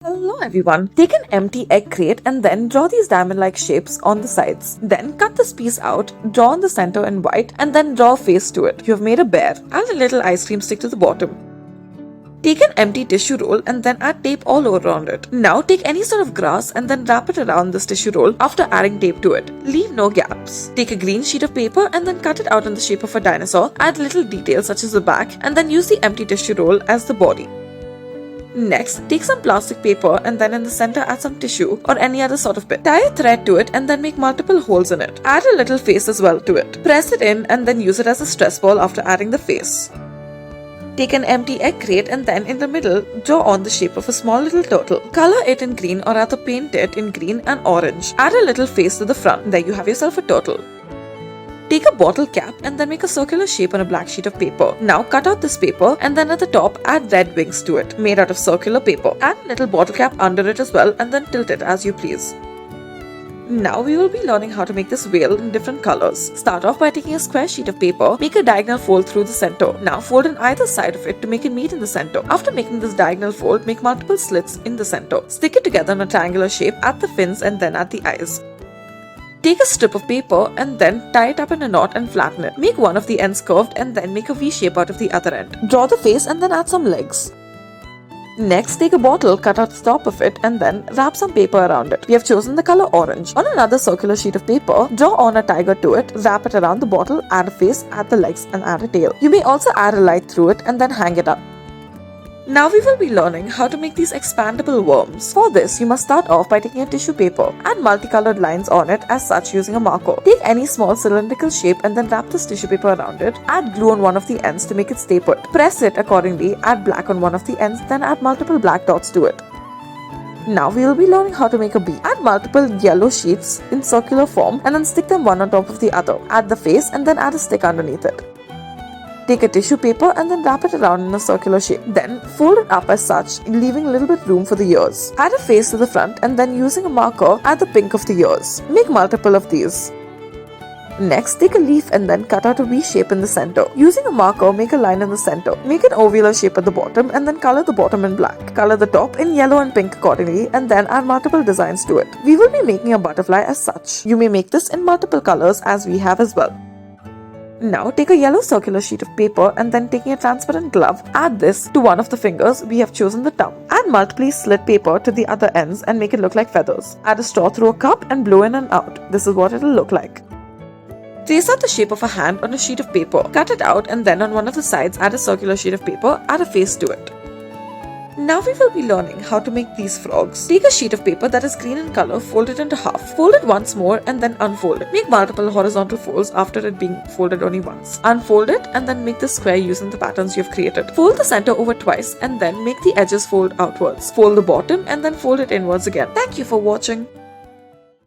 Hello everyone, take an empty egg crate and then draw these diamond-like shapes on the sides. Then cut this piece out, draw in the center in white and then draw a face to it. You have made a bear. Add a little ice cream stick to the bottom. Take an empty tissue roll and then add tape all over around it. Now take any sort of grass and then wrap it around this tissue roll after adding tape to it. Leave no gaps. Take a green sheet of paper and then cut it out in the shape of a dinosaur. Add little details such as the back and then use the empty tissue roll as the body. Next, take some plastic paper and then in the center add some tissue or any other sort of bit. Tie a thread to it and then make multiple holes in it. Add a little face as well to it. Press it in and then use it as a stress ball after adding the face. Take an empty egg crate and then in the middle, draw on the shape of a small little turtle. Color it in green or rather paint it in green and orange. Add a little face to the front. There you have yourself a turtle. Take a bottle cap and then make a circular shape on a black sheet of paper. Now cut out this paper and then at the top add red wings to it, made out of circular paper. Add a little bottle cap under it as well and then tilt it as you please. Now we will be learning how to make this whale in different colors. Start off by taking a square sheet of paper, make a diagonal fold through the center. Now fold in either side of it to make it meet in the center. After making this diagonal fold, make multiple slits in the center. Stick it together in a triangular shape at the fins and then at the eyes. Take a strip of paper and then tie it up in a knot and flatten it. Make one of the ends curved and then make a V shape out of the other end. Draw the face and then add some legs. Next, take a bottle, cut out the top of it and then wrap some paper around it. We have chosen the color orange. On another circular sheet of paper, draw on a tiger to it, wrap it around the bottle, add a face, add the legs and add a tail. You may also add a light through it and then hang it up. Now we will be learning how to make these expandable worms. For this, you must start off by taking a tissue paper. Add multicolored lines on it as such using a marker. Take any small cylindrical shape and then wrap this tissue paper around it. Add glue on one of the ends to make it stay put. Press it accordingly, add black on one of the ends, then add multiple black dots to it. Now we will be learning how to make a bee. Add multiple yellow sheets in circular form and then stick them one on top of the other. Add the face and then add a stick underneath it. Take a tissue paper and then wrap it around in a circular shape. Then fold it up as such, leaving a little bit room for the ears. Add a face to the front and then using a marker, add the pink of the ears. Make multiple of these. Next, take a leaf and then cut out a V shape in the center. Using a marker, make a line in the center. Make an ovular shape at the bottom and then color the bottom in black. Color the top in yellow and pink accordingly and then add multiple designs to it. We will be making a butterfly as such. You may make this in multiple colors as we have as well. Now take a yellow circular sheet of paper and then taking a transparent glove, add this to one of the fingers. We have chosen the thumb. Add multiply slit paper to the other ends and make it look like feathers. Add a straw through a cup and blow in and out. This is what it will look like. Trace out the shape of a hand on a sheet of paper. Cut it out and then on one of the sides add a circular sheet of paper, add a face to it. Now we will be learning how to make these frogs. Take a sheet of paper that is green in color, fold it into half. Fold it once more and then unfold it. Make multiple horizontal folds after it being folded only once. Unfold it and then make the square using the patterns you have created. Fold the center over twice and then make the edges fold outwards. Fold the bottom and then fold it inwards again. Thank you for watching.